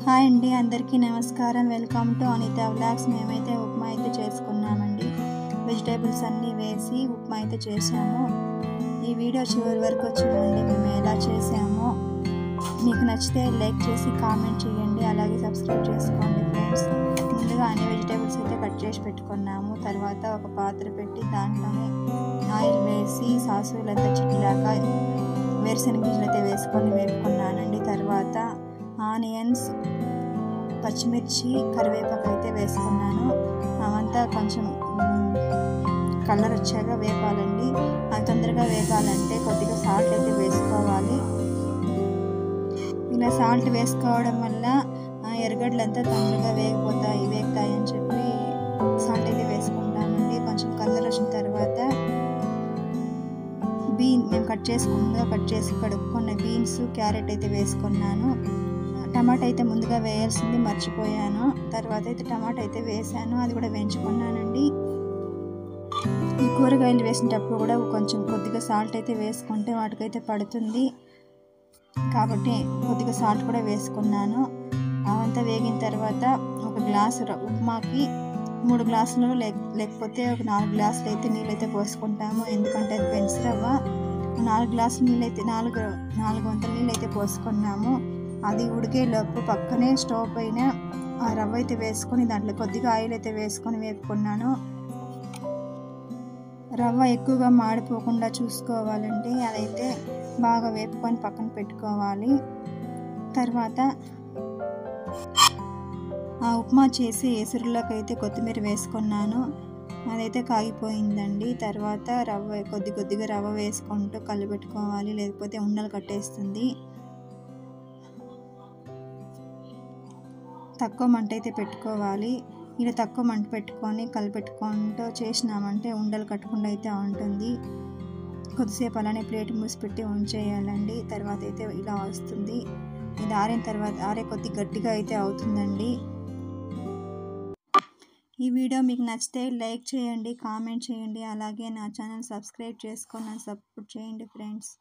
Hi అండి, అందరికీ నమస్కారం. Welcome to Anita vlogs. మేమైతే ఉప్మా అయితే చేసుకున్నామండి. వెజిటేబుల్స్ అన్నీ వేసి ఉప్మా అయితే చేసాము. ఈ వీడియో చివరి వరకు చూడండి, మేము ఎలా చేసామో. మీకు నచ్చితే లైక్ చేసి కామెంట్ చేయండి, అలాగే సబ్స్క్రైబ్ చేసుకోండి ఫ్రెండ్స్. ముందుగా అన్ని వెజిటేబుల్స్ అయితే కట్ చేసి పెట్టుకున్నాము. తర్వాత ఒక పాత్ర పెట్టి దాంట్లోనే ఆయిల్ వేసి సాసులంతా చిట్టిలాగా వేరుశనగ గింజలు అయితే వేసుకొని వేపుకున్నానండి. తర్వాత ఆనియన్స్, పచ్చిమిర్చి, కరివేపాకు అయితే వేసుకున్నాను. అవంతా కొంచెం కలర్ వచ్చాక వేపాలండి. అది తొందరగా వేపాలంటే కొద్దిగా సాల్ట్ అయితే వేసుకోవాలి. ఇలా సాల్ట్ వేసుకోవడం వల్ల ఎర్రగడ్డలంతా తొందరగా వేగుతాయి అని చెప్పి సాల్ట్ అయితే వేసుకుంటామండి. కొంచెం కలర్ వచ్చిన తర్వాత మేము కట్ చేసి కడుక్కున్న బీన్స్, క్యారెట్ అయితే వేసుకున్నాను. టమాటా అయితే ముందుగా వేయాల్సింది మర్చిపోయాను. తర్వాత అయితే టమాటా అయితే వేసాను, అది కూడా వేయించుకున్నానండి. ఈ కూరగాయలు వేసినప్పుడు కూడా కొద్దిగా సాల్ట్ అయితే వేసుకుంటే వాటికైతే పడుతుంది కాబట్టి కొద్దిగా సాల్ట్ కూడా వేసుకున్నాను. అవంతా వేగిన తర్వాత ఒక గ్లాసు ఉప్మాకి 3 గ్లాసులు లేకపోతే ఒక 4 గ్లాసులు అయితే నీళ్ళు అయితే పోసుకుంటాము. ఎందుకంటే అది పెంచరవ్వ. 4 గ్లాసులు నీళ్ళు అయితే 4 వంతుల నీళ్ళు అయితే పోసుకున్నాము. అది ఉడికేలోపు పక్కనే స్టవ్ పైన ఆ రవ్వ అయితే వేసుకొని దాంట్లో కొద్దిగా ఆయిల్ అయితే వేసుకొని వేపుకున్నాను. రవ్వ ఎక్కువగా మాడిపోకుండా చూసుకోవాలండి. అదైతే బాగా వేపుకొని పక్కన పెట్టుకోవాలి. తర్వాత ఆ ఉప్మా చేసి ఎసురులోకి అయితే కొత్తిమీర వేసుకున్నాను. అదైతే కాగిపోయిందండి. తర్వాత కొద్దిగా రవ్వ వేసుకుంటూ కలిపెట్టుకోవాలి, లేకపోతే ఉండలు కట్టేస్తుంది. తక్కువ మంట అయితే పెట్టుకోవాలి. ఇలా తక్కువ మంట పెట్టుకొని కలిపెట్టుకుంటూ చేసినామంటే ఉండలు కట్టకుండా అయితే ఉంటుంది. కొద్దిసేపు అలానే ప్లేట్ మూసిపెట్టి ఉంచేయాలండి. తర్వాత అయితే ఇలా వస్తుంది. ఇది ఆరిన తర్వాత కొద్ది గట్టిగా అయితే అవుతుందండి. ఈ వీడియో మీకు నచ్చితే లైక్ చేయండి, కామెంట్ చేయండి, అలాగే నా ఛానల్ సబ్స్క్రైబ్ చేసుకొని నన్ను సపోర్ట్ చేయండి ఫ్రెండ్స్.